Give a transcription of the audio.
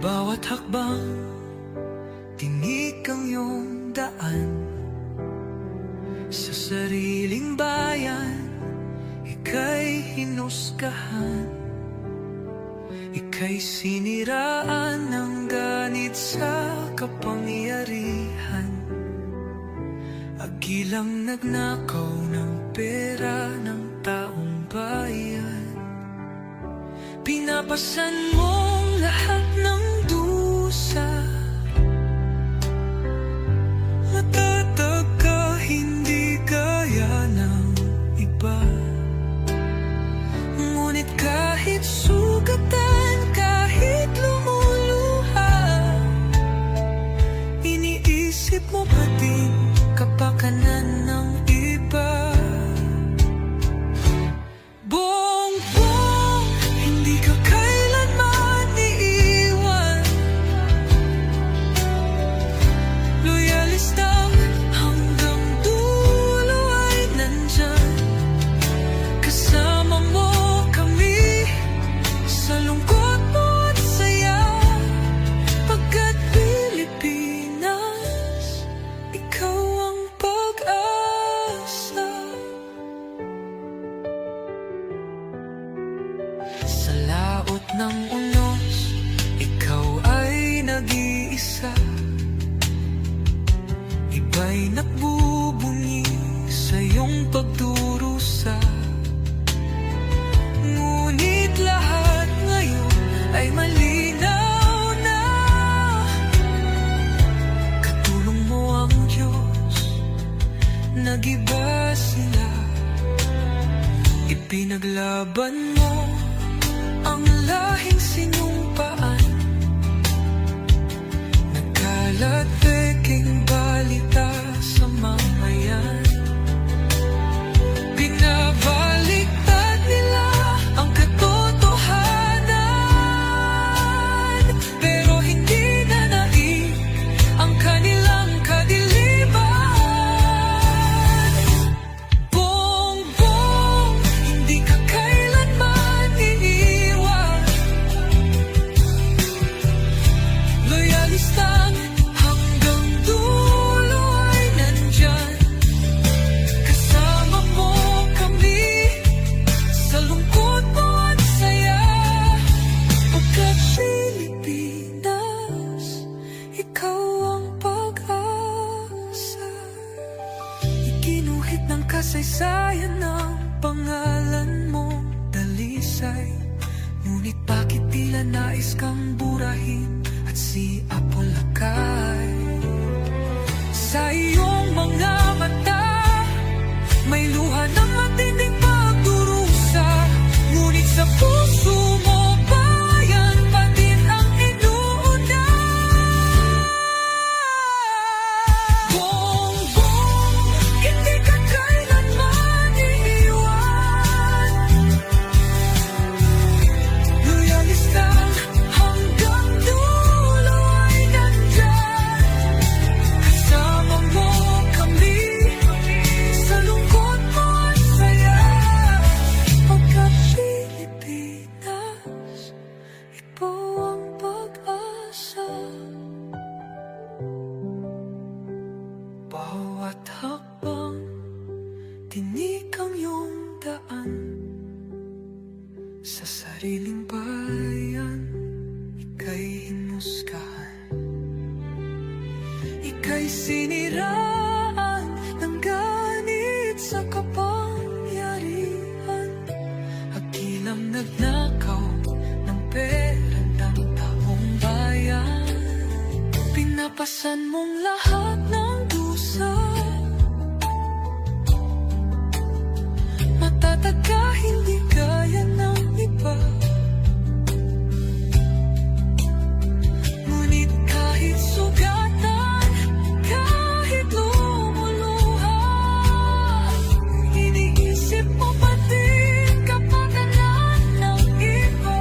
Bawat hakbang, tinik ang iyong daan. Sa sariling bayan, ika'y hinusgahan. Ika'y siniraan ng ganit sa kapangyarihan. Agilang nagnakaw ng pera ng taong bayan. Pinapasan mong lahat ng dusa. Matatag ka, hindi gaya ng iba. Ngunit kahit sugatan, kahit lumuluha, iniisip mo pa din kapakanan ng iba. Bongbong, hindi ka kailanman iiwan. Loyalista hanggang dulo ay nandyan. Kasama mo kami sa lungkot mo at saya. Pagkat Pilipinas, ikaw ang pag-asa. Sa laot ng unos, ikaw ay nag-iisa. Iba'y nagbubunyi sa iyong pagdurusa. Ngunit lahat ngayon ay malinaw na. Katulong mo ang Diyos, nag-iba sila. Ipinaglaban mo ang lahing sinumpaan. Nagkalat peking balita sa mamayan. Binabaliktad nila ang katotohanan, pero hindi na naig ang kanilang kadiliman. Bongbong, hindi ka kailanman iiwan. Loyalistang hanggang dulo ay nandyan. Kasama mo kami sa lungkot mo at saya. Pagkat Pilipinas, ikaw ang pag-asa. Iginuhit ng kasaysayan ng pangalan mo, dalisay. Ngunit bakit tila nais kang burahin at si Apolacay? Sa iyong mga mata, may luha ng matinding pagdurusa. Ngunit sa puso mo, bayan pa din ang inuuna. Bongbong, hindi ka kailanman iiwan. Loyalista hanggang dulo ay nandyan. Kasama mo kami sa lungkot mo at saya. Pagkat Pilipinas, ikaw ang pag-asa. Bawat hakbang, tinik ang iyong daan. Sa sariling bayan, ika'y hinusgahan. Ika'y siniraan ng ganit sa kapangyarihan. Agilang nagnakaw ng pera ng taong bayan. Pinapasan mong lahat ng dusa. Matatag ka, hindi gaya ng iba. Ngunit kahit sugatan, kahit lumuluha, iniisip mo pa din kapakanan ng iba.